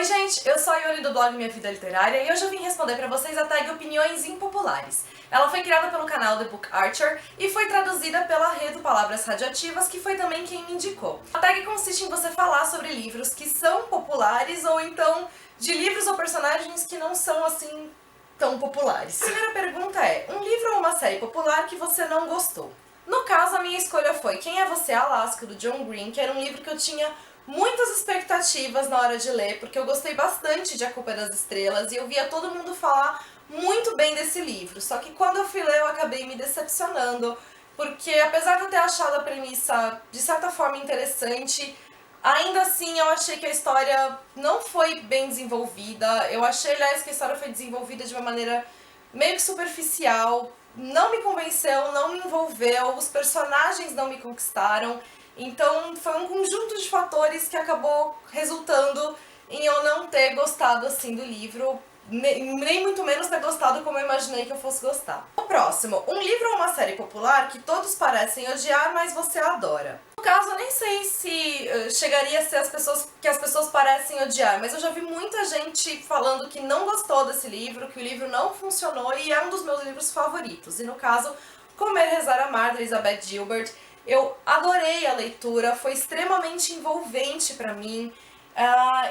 gente, eu sou a Ione do blog Minha Vida Literária e hoje eu vim responder pra vocês a tag Opiniões Impopulares. Ela foi criada pelo canal The Book Archer e foi traduzida pela Rede Palavras Radioativas, que foi também quem me indicou. A tag consiste em você falar sobre livros que são populares ou então de livros ou personagens que não são assim tão populares. A primeira pergunta é, um livro ou uma série popular que você não gostou? No caso, a minha escolha foi Quem é Você, Alaska, do John Green, que era um livro que eu tinha muitas expectativas na hora de ler, porque eu gostei bastante de A Culpa é das Estrelas e eu via todo mundo falar muito bem desse livro. Só que quando eu fui ler, eu acabei me decepcionando, porque apesar de eu ter achado a premissa de certa forma interessante, ainda assim eu achei que a história não foi bem desenvolvida. Eu achei, aliás, que a história foi desenvolvida de uma maneira meio que superficial, não me convenceu, não me envolveu, os personagens não me conquistaram. Então foi um conjunto de fatores que acabou resultando em eu não ter gostado assim do livro, nem muito menos ter gostado como eu imaginei que eu fosse gostar. O próximo, um livro ou uma série popular que todos parecem odiar, mas você adora. No caso, eu nem sei se chegaria a ser as pessoas parecem odiar, mas eu já vi muita gente falando que não gostou desse livro, que o livro não funcionou e é um dos meus livros favoritos. E no caso, Comer, Rezar, Amar, da Elizabeth Gilbert. Eu adorei a leitura, foi extremamente envolvente pra mim.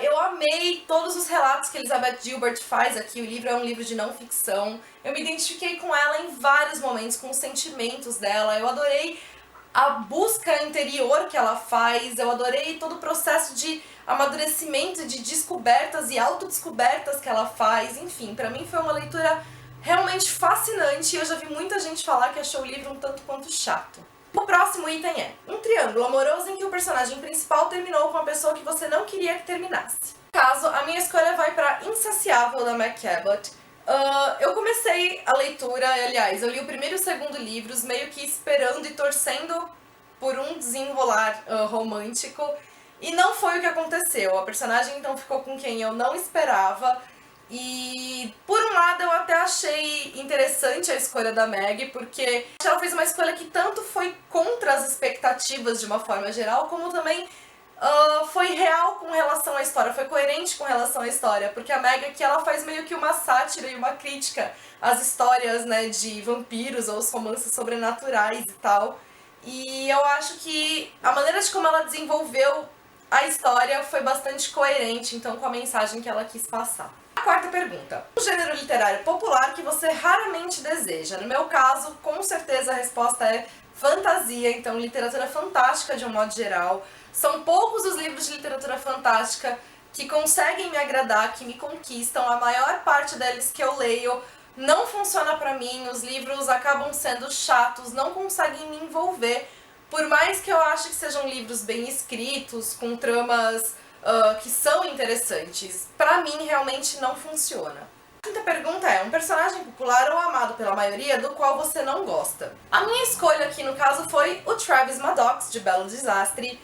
Eu amei todos os relatos que Elizabeth Gilbert faz aqui. O livro é um livro de não ficção. Eu me identifiquei com ela em vários momentos, com os sentimentos dela. Eu adorei a busca interior que ela faz. Eu adorei todo o processo de amadurecimento, de descobertas e autodescobertas que ela faz. Enfim, pra mim foi uma leitura realmente fascinante e eu já vi muita gente falar que achou o livro um tanto quanto chato. O próximo item é um triângulo amoroso em que o personagem principal terminou com a pessoa que você não queria que terminasse. No caso, a minha escolha vai para Insaciável, da Meg Cabot. Eu comecei a leitura, aliás, eu li o primeiro e o segundo livros meio que esperando e torcendo por um desenrolar romântico e não foi o que aconteceu. A personagem então ficou com quem eu não esperava. E por um lado eu até achei interessante a escolha da Meg, porque ela fez uma escolha que tanto foi contra as expectativas de uma forma geral, como também foi real com relação à história, foi coerente com relação à história, porque a Meg aqui ela faz meio que uma sátira e uma crítica às histórias, né, de vampiros ou os romances sobrenaturais e tal. E eu acho que a maneira de como ela desenvolveu a história foi bastante coerente, então, com a mensagem que ela quis passar. A quarta pergunta. Um gênero literário popular que você raramente deseja? No meu caso, com certeza a resposta é fantasia, então literatura fantástica de um modo geral. São poucos os livros de literatura fantástica que conseguem me agradar, que me conquistam. A maior parte deles que eu leio não funciona pra mim, os livros acabam sendo chatos, não conseguem me envolver. Por mais que eu ache que sejam livros bem escritos, com tramas que são interessantes, pra mim realmente não funciona. A quinta pergunta é, um personagem popular ou amado pela maioria do qual você não gosta? A minha escolha aqui no caso foi o Travis Maddox, de Belo Desastre.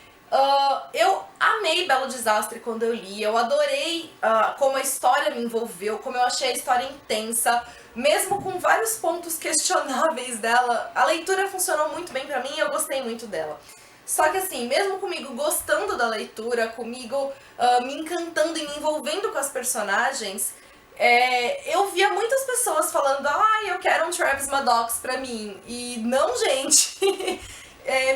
Eu amei Belo Desastre quando eu li, eu adorei como a história me envolveu, como eu achei a história intensa, mesmo com vários pontos questionáveis dela, a leitura funcionou muito bem pra mim e eu gostei muito dela. Só que assim, mesmo comigo gostando da leitura, comigo me encantando e me envolvendo com as personagens, eu via muitas pessoas falando, eu quero um Travis Maddox pra mim, e não, gente.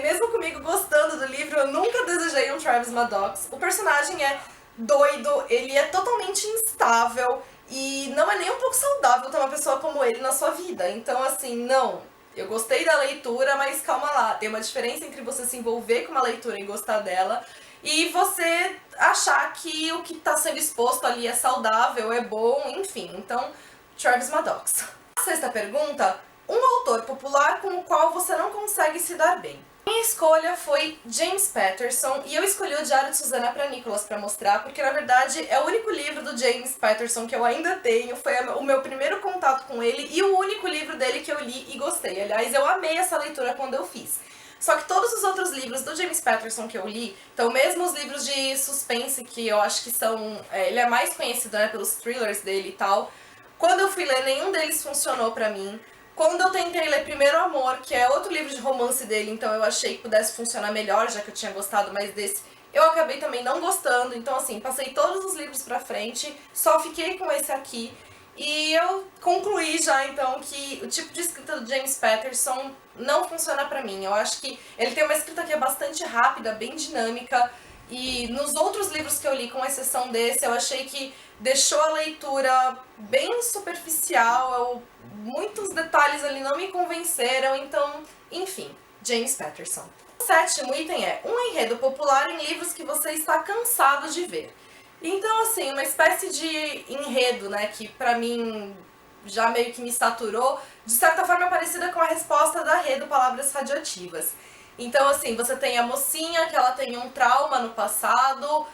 Mesmo comigo gostando do livro, eu nunca desejei um Travis Maddox. O personagem é doido, ele é totalmente instável e não é nem um pouco saudável ter uma pessoa como ele na sua vida. Então assim, não. Eu gostei da leitura, mas calma lá, tem uma diferença entre você se envolver com uma leitura e gostar dela e você achar que o que está sendo exposto ali é saudável, é bom, enfim. Então, Travis Maddox. A sexta pergunta, um autor popular com o qual você não consegue se dar bem. Minha escolha foi James Patterson e eu escolhi o Diário de Susana para Nicholas para mostrar, porque na verdade é o único livro do James Patterson que eu ainda tenho, foi o meu primeiro contato com ele e o único livro dele que eu li e gostei. Aliás, eu amei essa leitura quando eu fiz. Só que todos os outros livros do James Patterson que eu li, então mesmo os livros de suspense que eu acho que são... ele é mais conhecido, né, pelos thrillers dele e tal, quando eu fui ler nenhum deles funcionou pra mim. Quando eu tentei ler Primeiro Amor, que é outro livro de romance dele, então eu achei que pudesse funcionar melhor, já que eu tinha gostado mais desse, eu acabei também não gostando, então assim, passei todos os livros pra frente, só fiquei com esse aqui. E eu concluí já, então, que o tipo de escrita do James Patterson não funciona pra mim. Eu acho que ele tem uma escrita que é bastante rápida, bem dinâmica, e nos outros livros que eu li, com exceção desse, eu achei que deixou a leitura bem superficial, muitos detalhes ali não me convenceram, então, enfim, James Patterson. O sétimo item é um enredo popular em livros que você está cansado de ver. Então, assim, uma espécie de enredo, né, que pra mim já meio que me saturou, de certa forma é parecida com a resposta da Rê do Palavras Radioativas. Então, assim, você tem a mocinha, que ela tem um trauma no passado,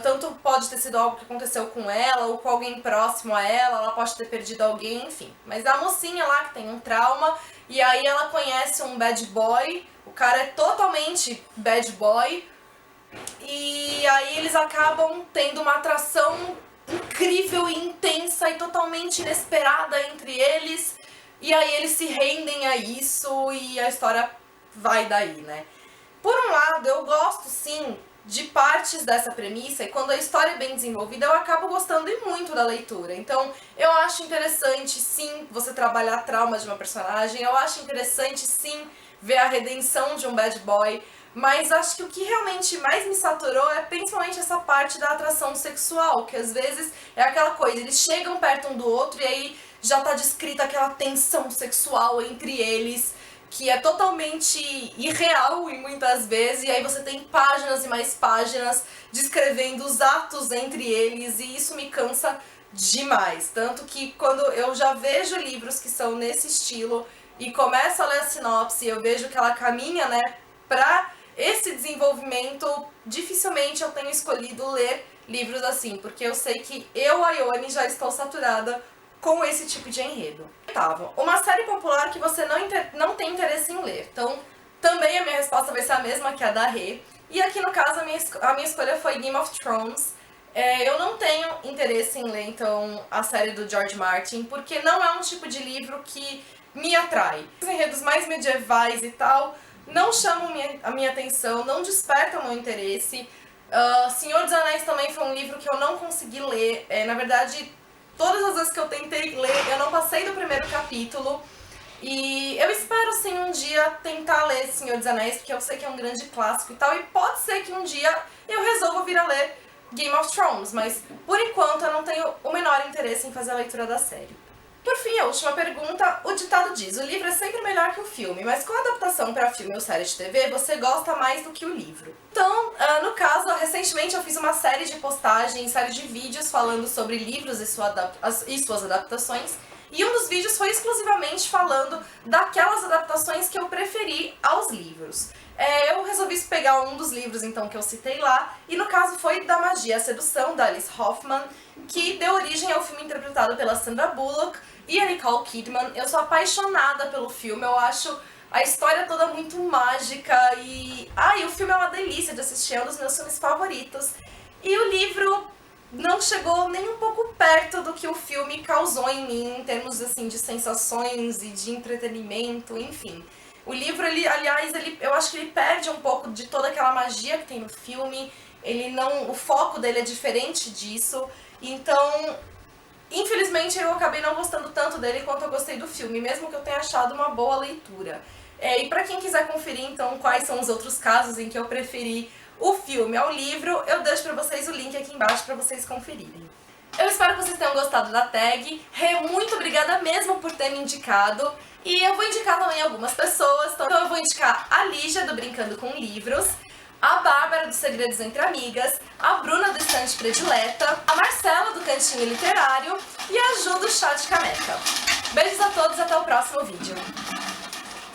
tanto pode ter sido algo que aconteceu com ela, ou com alguém próximo a ela pode ter perdido alguém, enfim. Mas a mocinha lá que tem um trauma, e aí ela conhece um bad boy, o cara é totalmente bad boy, e aí eles acabam tendo uma atração incrível e intensa e totalmente inesperada entre eles. E aí eles se rendem a isso e a história vai daí, né? Por um lado, eu gosto sim de partes dessa premissa e quando a história é bem desenvolvida eu acabo gostando e muito da leitura. Então eu acho interessante sim você trabalhar trauma de uma personagem, eu acho interessante sim ver a redenção de um bad boy, mas acho que o que realmente mais me saturou é principalmente essa parte da atração sexual, que às vezes é aquela coisa, eles chegam perto um do outro e aí já tá descrita aquela tensão sexual entre eles, que é totalmente irreal e muitas vezes, e aí você tem páginas e mais páginas descrevendo os atos entre eles, e isso me cansa demais. Tanto que quando eu já vejo livros que são nesse estilo e começo a ler a sinopse, eu vejo que ela caminha, né, pra esse desenvolvimento, dificilmente eu tenho escolhido ler livros assim, porque eu sei que eu, a Ione, já estou saturada com esse tipo de enredo. Oitavo, uma série popular que você não tem interesse em ler. Então, também a minha resposta vai ser a mesma que a da Rê. E aqui no caso, a minha escolha foi Game of Thrones. Eu não tenho interesse em ler, então, a série do George Martin, porque não é um tipo de livro que me atrai. Os enredos mais medievais e tal não chamam a minha atenção, não despertam meu interesse. Senhor dos Anéis também foi um livro que eu não consegui ler. Na verdade, todas as vezes que eu tentei ler, eu não passei do primeiro capítulo. E eu espero, sim, um dia tentar ler Senhor dos Anéis, porque eu sei que é um grande clássico e tal. E pode ser que um dia eu resolva vir a ler Game of Thrones, mas por enquanto eu não tenho o menor interesse em fazer a leitura da série. Por fim, a última pergunta, o ditado diz: o livro é sempre melhor que o filme, mas com a adaptação para filme ou série de TV, você gosta mais do que o livro. Então, no caso, recentemente eu fiz uma série de postagens, série de vídeos falando sobre livros e suas adaptações, e um dos vídeos foi exclusivamente falando daquelas adaptações que eu preferi aos livros. Eu resolvi pegar um dos livros, então, que eu citei lá, e no caso foi Da Magia e a Sedução, da Alice Hoffman, que deu origem ao filme interpretado pela Sandra Bullock e a Nicole Kidman. Eu sou apaixonada pelo filme, eu acho a história toda muito mágica e o filme é uma delícia de assistir, é um dos meus filmes favoritos. E o livro não chegou nem um pouco perto do que o filme causou em mim, em termos assim de sensações e de entretenimento, enfim. O livro, aliás, eu acho que ele perde um pouco de toda aquela magia que tem no filme. O foco dele é diferente disso. Então, infelizmente, eu acabei não gostando tanto dele quanto eu gostei do filme, mesmo que eu tenha achado uma boa leitura. E pra quem quiser conferir, então, quais são os outros casos em que eu preferi o filme ao livro, eu deixo pra vocês o link aqui embaixo pra vocês conferirem. Eu espero que vocês tenham gostado da tag. Rê, muito obrigada mesmo por ter me indicado. E eu vou indicar também algumas pessoas. Então eu vou indicar a Lígia, do Brincando com Livros, a Bárbara, do Segredos Entre Amigas, a Bruna, do Estante Predileta, a Marcela, do Cantinho Literário e a Ju, do Chá de Caneca. Beijos a todos e até o próximo vídeo.